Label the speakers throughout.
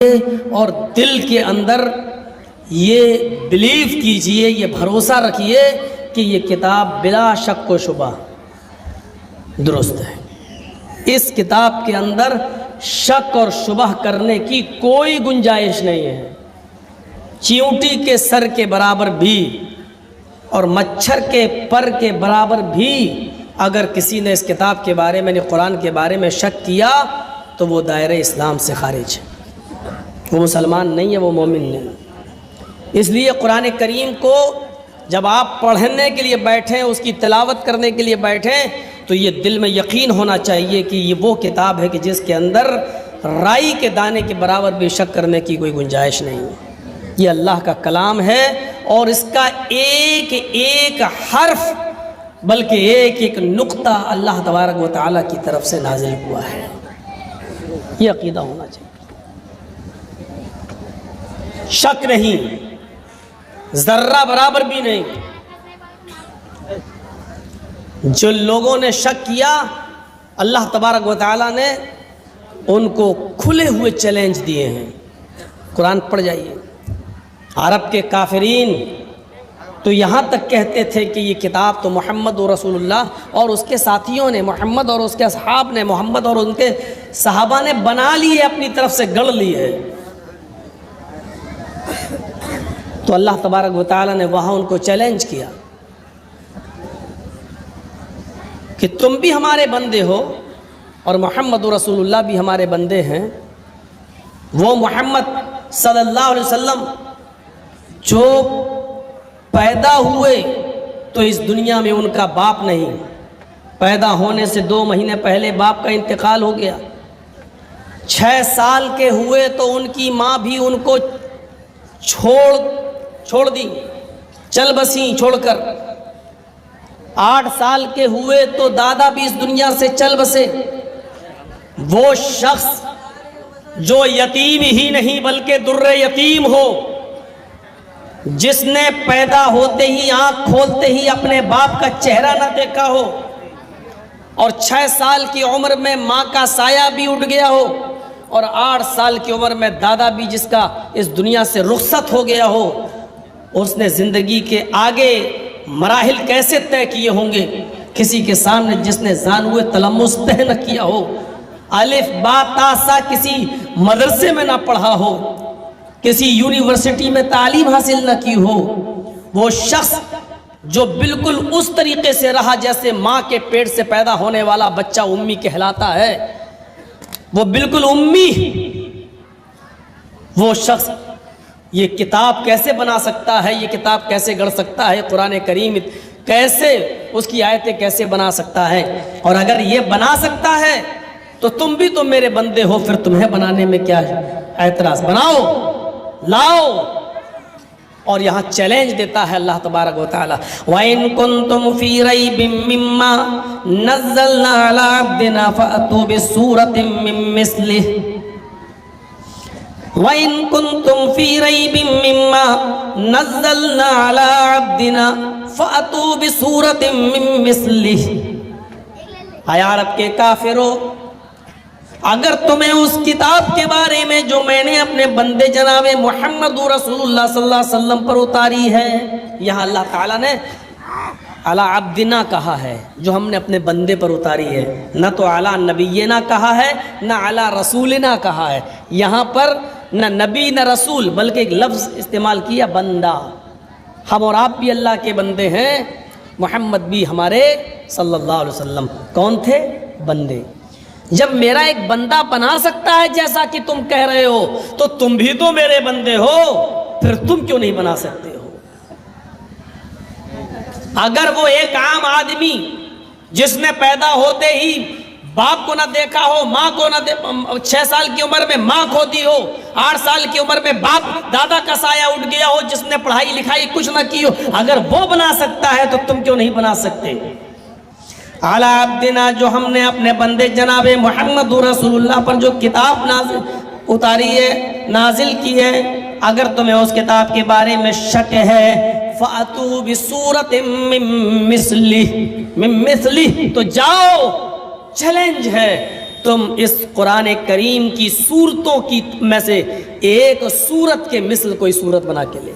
Speaker 1: اور دل کے اندر یہ بلیو کیجئے، یہ بھروسہ رکھیے کہ یہ کتاب بلا شک و شبہ درست ہے۔ اس کتاب کے اندر شک اور شبہ کرنے کی کوئی گنجائش نہیں ہے۔ چیونٹی کے سر کے برابر بھی اور مچھر کے پر کے برابر بھی اگر کسی نے اس کتاب کے بارے میں، قرآن کے بارے میں شک کیا تو وہ دائرہ اسلام سے خارج ہے، وہ مسلمان نہیں ہے، وہ مومن نہیں۔ اس لیے قرآن کریم کو جب آپ پڑھنے کے لیے بیٹھیں، اس کی تلاوت کرنے کے لیے بیٹھیں، تو یہ دل میں یقین ہونا چاہیے کہ یہ وہ کتاب ہے کہ جس کے اندر رائی کے دانے کے برابر بھی شک کرنے کی کوئی گنجائش نہیں ہے۔ یہ اللہ کا کلام ہے اور اس کا ایک ایک حرف بلکہ ایک ایک نقطہ اللہ تبارک و تعالیٰ کی طرف سے نازل ہوا ہے۔ یہ عقیدہ ہونا چاہیے، شک نہیں، ذرہ برابر بھی نہیں۔ جو لوگوں نے شک کیا، اللہ تبارک و تعالیٰ نے ان کو کھلے ہوئے چیلنج دیے ہیں۔ قرآن پڑھ جائیے، عرب کے کافرین تو یہاں تک کہتے تھے کہ یہ کتاب تو محمد و رسول اللہ اور اس کے ساتھیوں نے، محمد اور اس کے اصحاب نے، محمد اور ان کے صحابہ نے بنا لی ہے، اپنی طرف سے گڑھ لی ہے۔ تو اللہ تبارک و تعالیٰ نے وہاں ان کو چیلنج کیا کہ تم بھی ہمارے بندے ہو اور محمد رسول اللہ بھی ہمارے بندے ہیں۔ وہ محمد صلی اللہ علیہ وسلم جو پیدا ہوئے تو اس دنیا میں ان کا باپ نہیں، پیدا ہونے سے 2 مہینے پہلے باپ کا انتقال ہو گیا۔ 6 سال کے ہوئے تو ان کی ماں بھی ان کو چھوڑ دی، چل بسیں چھوڑ کر۔ 8 سال کے ہوئے تو دادا بھی اس دنیا سے چل بسے۔ وہ شخص جو یتیم ہی نہیں بلکہ در یتیم ہو، جس نے پیدا ہوتے ہی آنکھ کھولتے ہی اپنے باپ کا چہرہ نہ دیکھا ہو، اور 6 سال کی عمر میں ماں کا سایہ بھی اٹھ گیا ہو، اور 8 سال کی عمر میں دادا بھی جس کا اس دنیا سے رخصت ہو گیا ہو، اس نے زندگی کے آگے مراحل کیسے طے کیے ہوں گے؟ کسی کے سامنے جس نے زانوے تلمس طے نہ کیا ہو، الف با تا سا کسی مدرسے میں نہ پڑھا ہو، کسی یونیورسٹی میں تعلیم حاصل نہ کی ہو، وہ شخص جو بالکل اس طریقے سے رہا جیسے ماں کے پیٹ سے پیدا ہونے والا بچہ امی کہلاتا ہے، وہ بالکل امی، وہ شخص یہ کتاب کیسے بنا سکتا ہے؟ یہ کتاب کیسے گڑھ سکتا ہے؟ قرآن کریم کیسے اس کی آیتیں کیسے بنا سکتا ہے؟ اور اگر یہ بنا سکتا ہے تو تم بھی تو میرے بندے ہو، پھر تمہیں بنانے میں کیا اعتراض؟ بناؤ، لاؤ۔ اور یہاں چیلنج دیتا ہے اللہ تبارک و تعالیٰ، وَإِن كُنتُمْ فِي رَيْبٍ مِّمَّا نَزَّلْنَا عَلَىٰ عَبْدِنَا فَأْتُوا بِسُورَةٍ مِّن مِّثْلِهِ وَإِن كُنتُمْ فِي رَيْبٍ مِّمَّا نَزَّلْنَا عَلَىٰ عَبْدِنَا فَأْتُوا بِسُورَةٍ مِّن مِّثْلِهِ۔ اے عرب کے کافرو، اگر تمہیں اس کتاب کے بارے میں جو میں نے اپنے بندے جناب محمد رسول اللہ صلی اللہ علیہ وسلم پر اتاری ہے، یہاں اللہ تعالیٰ نے علی عبدنا کہا ہے، جو ہم نے اپنے بندے پر اتاری ہے، نہ تو علی نبینا کہا ہے، نہ علی رسولنا کہا ہے۔ یہاں پر نہ نبی نہ رسول بلکہ ایک لفظ استعمال کیا، بندہ۔ ہم اور آپ بھی اللہ کے بندے ہیں، محمد بھی ہمارے صلی اللہ علیہ وسلم کون تھے؟ بندے۔ جب میرا ایک بندہ بنا سکتا ہے جیسا کہ تم کہہ رہے ہو، تو تم بھی تو میرے بندے ہو، پھر تم کیوں نہیں بنا سکتے ہو؟ اگر وہ ایک عام آدمی جس نے پیدا ہوتے ہی باپ کو نہ دیکھا ہو، ماں کو نہ 6 سال کی عمر میں ماں کھو دی ہو، 8 سال کی عمر میں باپ دادا کا سایہ اٹھ گیا ہو، جس نے پڑھائی لکھائی کچھ نہ کی ہو، اگر وہ بنا سکتا ہے تو تم کیوں نہیں بنا سکتے؟ علی عبدنا، جو ہم نے اپنے بندے جناب محمد رسول اللہ پر جو کتاب اتاری ہے، نازل کی ہے، اگر تمہیں اس کتاب کے بارے میں شک ہے، فَأْتُوا بِسُورَةٍ مِّن مِّثْلِهِ تو جاؤ، چیلنج ہے، تم اس قرآن کریم کی صورتوں کی میں سے ایک صورت کے مثل کوئی صورت بنا کے لے.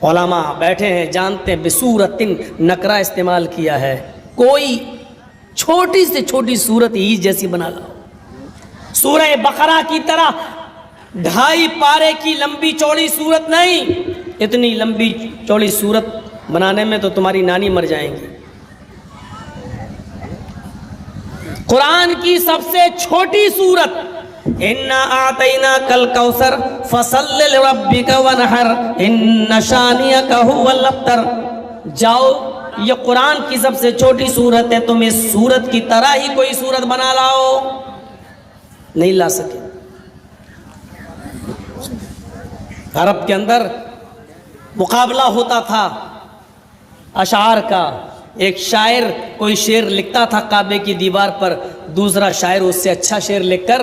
Speaker 1: علماء بیٹھے ہیں جانتے ہیں بصورت نکرہ استعمال کیا ہے, کوئی چھوٹی سے چھوٹی صورت ہی جیسی بنا لاؤ. سورہ بقرہ کی طرح 2.5 پارے کی لمبی چوڑی صورت نہیں, اتنی لمبی چوڑی صورت بنانے میں تو تمہاری نانی مر جائیں گی. قرآن کی سب سے چھوٹی صورت اِنَّا أَعْطَيْنَاكَ الْكَوْثَرَ فَصَلِّ لِرَبِّكَ وَانْحَرْ إِنَّ شَانِئَكَ هُوَ الْأَبْتَرُ. جاؤ, یہ قرآن کی سب سے چھوٹی صورت ہے, تم اس صورت کی طرح ہی کوئی صورت بنا لاؤ. نہیں لا سکے. عرب کے اندر مقابلہ ہوتا تھا اشعار کا. ایک شاعر کوئی شعر لکھتا تھا کعبے کی دیوار پر, دوسرا شاعر اس سے اچھا شعر لکھ کر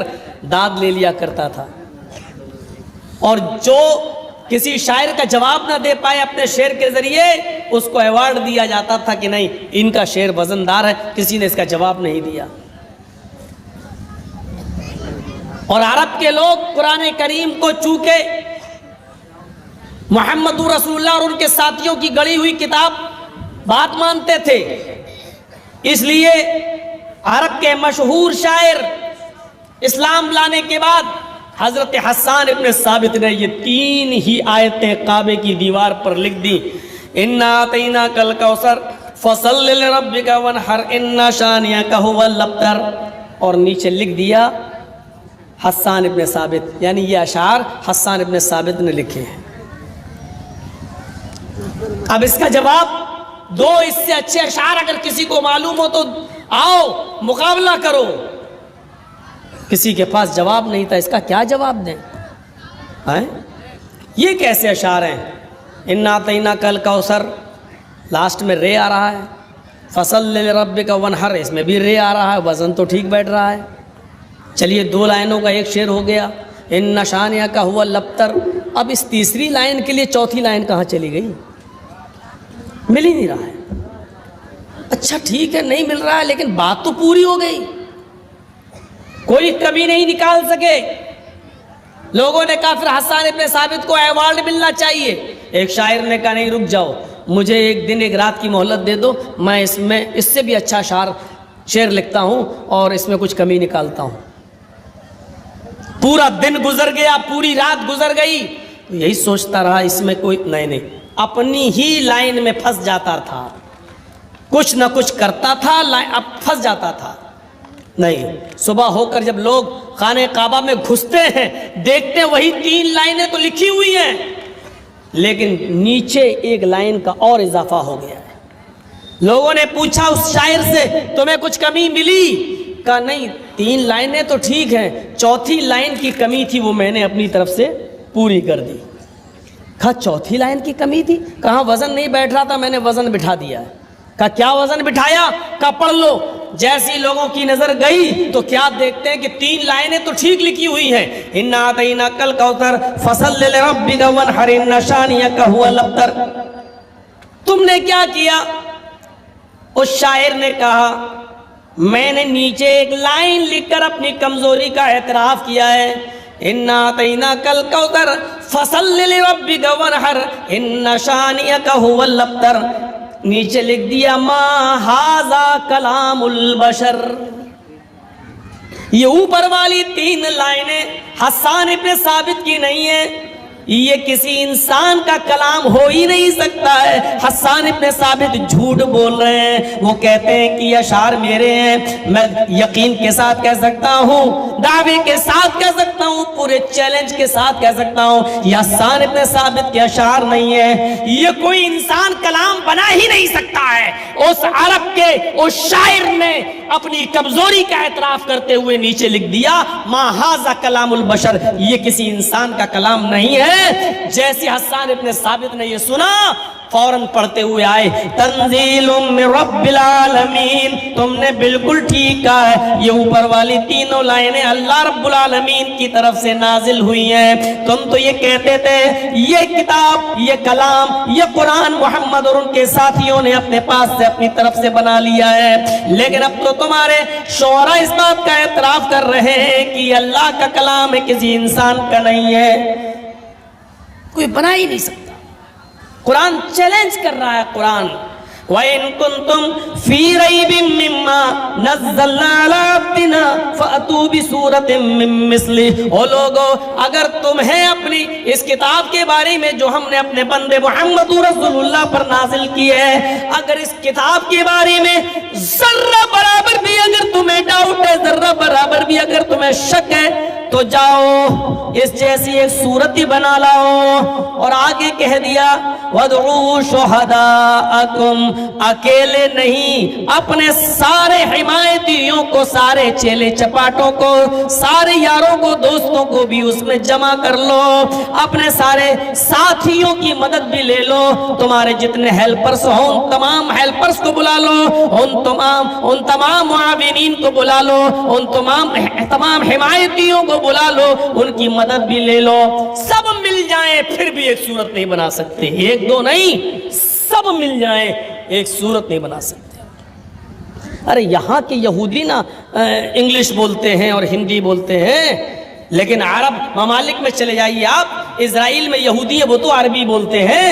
Speaker 1: داد لے لیا کرتا تھا, اور جو کسی شاعر کا جواب نہ دے پائے اپنے شعر کے ذریعے اس کو ایوارڈ دیا جاتا تھا کہ نہیں ان کا شعر وزندار ہے, کسی نے اس کا جواب نہیں دیا. اور عرب کے لوگ قرآن کریم کو چونکہ محمد رسول اللہ اور ان کے ساتھیوں کی گڑھی ہوئی کتاب بات مانتے تھے, اس لیے عرب کے مشہور شاعر اسلام لانے کے بعد حضرت حسان ابن ثابت نے یہ 3 ہی آیتیں کعبے کی دیوار پر لکھ دی. اِنَّا أَعْطَيْنَاكَ الْكَوْثَرَ فَصَلِّ لِرَبِّكَ وَانْحَرْ إِنَّ شَانِئَكَ هُوَ الْأَبْتَرُ, اور نیچے لکھ دیا حسان ابن ثابت, یعنی یہ اشعار حسان ابن ثابت نے لکھے ہیں. اب اس کا جواب دو, اس سے اچھے اشعار اگر کسی کو معلوم ہو تو آؤ مقابلہ کرو. کسی کے پاس جواب نہیں تھا, اس کا کیا جواب دیں؟ یہ کیسے اشعار ہیں؟ اِنَّا أَعْطَيْنَاكَ الْكَوْثَرَ, لاسٹ میں رے آ رہا ہے. فَصَلِّ لِرَبِّكَ وَانْحَرْ, اس میں بھی رے آ رہا ہے, وزن تو ٹھیک بیٹھ رہا ہے. چلیے 2 لائنوں کا ایک شعر ہو گیا, اِنَّ شَانِئَكَ هُوَ الْأَبْتَرُ. اب اس تیسری لائن کے لیے چوتھی لائن کہاں چلی گئی؟ مل ہی نہیں رہا ہے. اچھا ٹھیک ہے نہیں مل رہا ہے, لیکن بات تو پوری ہو گئی, کوئی کمی نہیں نکال سکے. لوگوں نے کہا پھر حسان ابن ثابت کو ایوارڈ ملنا چاہیے. ایک شاعر نے کہا نہیں رک جاؤ, مجھے 1 دن 1 رات کی مہلت دے دو, میں اس سے بھی اچھا شعر لکھتا ہوں اور اس میں کچھ کمی نکالتا ہوں. پورا دن گزر گیا, پوری رات گزر گئی, یہی سوچتا رہا اس میں کوئی نہیں, اپنی ہی لائن میں پھنس جاتا تھا, کچھ نہ کچھ کرتا تھا, اب پھنس جاتا تھا. نہیں, صبح ہو کر جب لوگ خانہ کعبہ میں گھستے ہیں دیکھتے ہیں وہی 3 لائنیں تو لکھی ہوئی ہیں, لیکن نیچے 1 لائن کا اور اضافہ ہو گیا ہے. لوگوں نے پوچھا اس شاعر سے تمہیں کچھ کمی ملی؟ کہا نہیں 3 لائنیں تو ٹھیک ہیں, چوتھی لائن کی کمی تھی وہ میں نے اپنی طرف سے پوری کر دی. کہا چوتھی لائن کی کمی تھی؟ کہاں وزن نہیں بیٹھ رہا تھا, میں نے وزن بٹھا دیا ہے. کہا کیا وزن بٹھایا؟ کہا پڑھ لو. جیسی لوگوں کی نظر گئی تو کیا دیکھتے ہیں کہ 3 لائنیں تو ٹھیک لکھی ہوئی ہیں, اِنَّا أَعْطَيْنَاكَ الْكَوْثَرَ فَصَلِّ لِرَبِّكَ وَانْحَرْ إِنَّ شَانِئَكَ هُوَ الْأَبْتَرُ. تم نے کیا کیا؟ اس شاعر نے کہا میں نے نیچے 1 لائن لکھ کر اپنی کمزوری کا اعتراف کیا ہے, اِنَّا أَعْطَيْنَاكَ الْكَوْثَرَ فَصَلِّ لِرَبِّكَ وَانْحَرْ إِنَّ شَانِئَكَ هُوَ الْأَبْتَرُ. نیچے لکھ دیا ما ھذا کلام البشر. یہ اوپر والی 3 لائنیں حسان ابن ثابت کی نہیں ہیں, یہ کسی انسان کا کلام ہو ہی نہیں سکتا ہے. حسان ابن ثابت جھوٹ بول رہے ہیں, وہ کہتے ہیں کہ یہ اشعار میرے ہیں. میں یقین کے ساتھ کہہ سکتا ہوں, دعوے کے ساتھ کہہ سکتا ہوں, پورے چیلنج کے ساتھ کہہ سکتا ہوں یہ حسان ابن ثابت کے اشعار نہیں ہے. یہ کوئی انسان کلام بنا ہی نہیں سکتا ہے. اس عرب کے اس شاعر نے اپنی کمزوری کا اعتراف کرتے ہوئے نیچے لکھ دیا ما ھذا کلام البشر, یہ کسی انسان کا کلام نہیں ہے, ہیں. جیسے حسان ابن ثابت نے یہ سنا فوراً پڑھتے ہوئے آئے تنزیل من رب العالمین. تم نے بالکل ٹھیک کہا ہے, یہ اوپر والی تینوں لائنیں اللہ رب العالمین کی طرف سے نازل ہوئی ہیں. تم تو یہ کہتے تھے یہ کتاب, یہ کلام, یہ قرآن محمد اور ان کے ساتھیوں نے اپنے پاس سے اپنی طرف سے بنا لیا ہے, لیکن اب تو تمہارے شعراء اس بات کا اعتراف کر رہے ہیں کہ یہ اللہ کا کلام ہے, کسی انسان کا نہیں ہے, کوئی بنا ہی نہیں سکتا. قرآن چیلنج کر رہا ہے. قرآن وَإِن كُنتُمْ فِي رَيْبٍ مِّمَّا نَزَّلْنَا عَلَىٰ عَبْدِنَا فَأْتُوا بِسُورَةٍ مِّن مِّثْلِهِ. او لوگو اگر تمہیں اپنی اس کتاب کے بارے میں جو ہم نے اپنے بندے محمد رسول اللہ پر نازل کی ہے, اگر اس کتاب کے بارے میں ذرہ برابر بھی اگر تمہیں ڈاؤٹ ہے, ذرہ برابر بھی اگر تمہیں شک ہے, تو جاؤ اس جیسی ایک صورت ہی بنا لاؤ. اور آگے کہہ دیا وَادْعُوا شُهَدَاءَكُمْ. اکیلے نہیں, اپنے سارے حمایتیوں کو, سارے چیلے چپاٹوں کو, سارے یاروں کو, دوستوں کو بھی اس میں جمع کر لو, اپنے سارے ساتھیوں کی مدد بھی لے لو. تمہارے جتنے ہیلپرز ہوں ان تمام ہیلپرز کو بلا لو, ان تمام معاونین کو بلا لو, ان تمام حمایتیوں کو بلا لو, ان کی مدد بھی لے لو. سب مل جائیں پھر بھی ایک صورت نہیں بنا سکتے. ایک دو نہیں, سب مل جائیں ایک صورت نہیں بنا سکتے. ارے یہاں کے یہودی نا انگلش بولتے ہیں اور ہندی بولتے ہیں, لیکن عرب ممالک میں چلے جائیے آپ, اسرائیل میں یہودی ہے وہ تو عربی بولتے ہیں.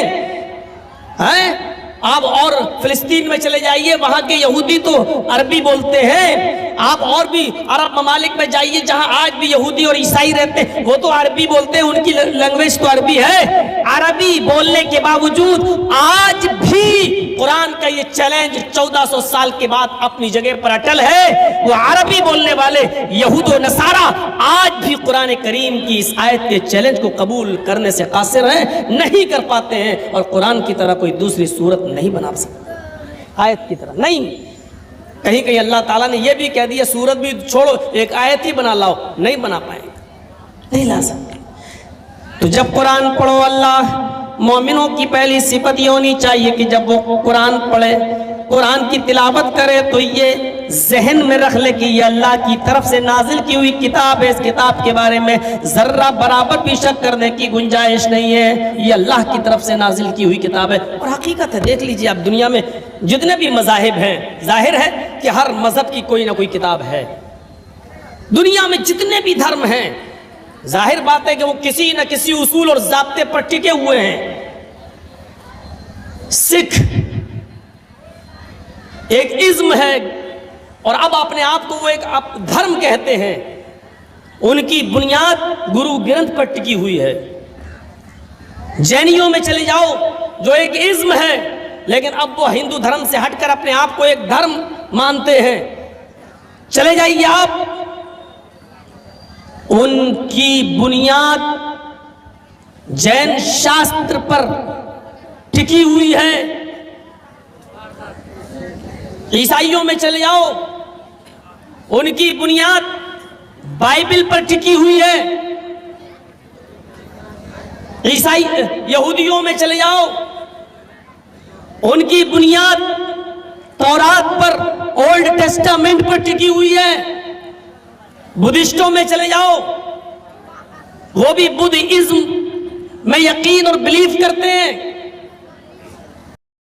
Speaker 1: آپ اور فلسطین میں چلے جائیے, وہاں کے یہودی تو عربی بولتے ہیں. آپ اور بھی عرب ممالک میں جائیے جہاں آج بھی یہودی اور عیسائی رہتے ہیں, وہ تو عربی بولتے ہیں, ان کی لینگویج تو عربی ہے. عربی بولنے کے باوجود آج بھی قرآن کا یہ چیلنج 1400 سال کے بعد اپنی جگہ پر اٹل ہے. وہ عربی بولنے والے یہود و نصارہ آج بھی قرآن کریم کی اس آیت کے چیلنج کو قبول کرنے سے قاصر ہیں, نہیں کر پاتے ہیں, اور قرآن کی طرح کوئی دوسری صورت نہیں بنا سکتے, آیت کی طرح نہیں. کہیں کہیں اللہ تعالیٰ نے یہ بھی کہہ دیا سورت بھی چھوڑو, ایک آیت ہی بنا لاؤ, نہیں بنا پائیں گے, نہیں لا سکتے. تو جب قرآن پڑھو, اللہ مومنوں کی پہلی صفت یہ ہونی چاہیے کہ جب وہ قرآن پڑھے, قرآن کی تلاوت کرے, تو یہ ذہن میں رکھ لے کہ یہ اللہ کی طرف سے نازل کی ہوئی کتاب ہے. اس کتاب کے بارے میں ذرہ برابر بھی شک کرنے کی گنجائش نہیں ہے, یہ اللہ کی طرف سے نازل کی ہوئی کتاب ہے. اور حقیقت ہے, دیکھ لیجئے آپ دنیا میں جتنے بھی مذاہب ہیں, ظاہر ہے کہ ہر مذہب کی کوئی نہ کوئی کتاب ہے. دنیا میں جتنے بھی دھرم ہیں, ظاہر بات ہے کہ وہ کسی نہ کسی اصول اور ضابطے پر ٹکے ہوئے ہیں. سکھ ایک ازم ہے, اور اب اپنے آپ کو وہ ایک دھرم کہتے ہیں. ان کی بنیاد گرو گرنتھ پر ٹکی ہوئی ہے. جینیوں میں چلے جاؤ جو ایک ازم ہے, لیکن اب وہ ہندو دھرم سے ہٹ کر اپنے آپ کو ایک دھرم مانتے ہیں. چلے جائیے آپ, ان کی بنیاد جین شاستر پر ٹکی ہوئی ہے. عیسائیوں میں چلے جاؤ, ان کی بنیاد بائبل پر ٹکی ہوئی ہے. یہودیوں میں چلے جاؤ, ان کی بنیاد تورات پر, اولڈ ٹیسٹامنٹ پر ٹکی ہوئی ہے. بدھسٹوں میں چلے جاؤ, وہ بھی بدھ ازم میں یقین اور بلیف کرتے ہیں.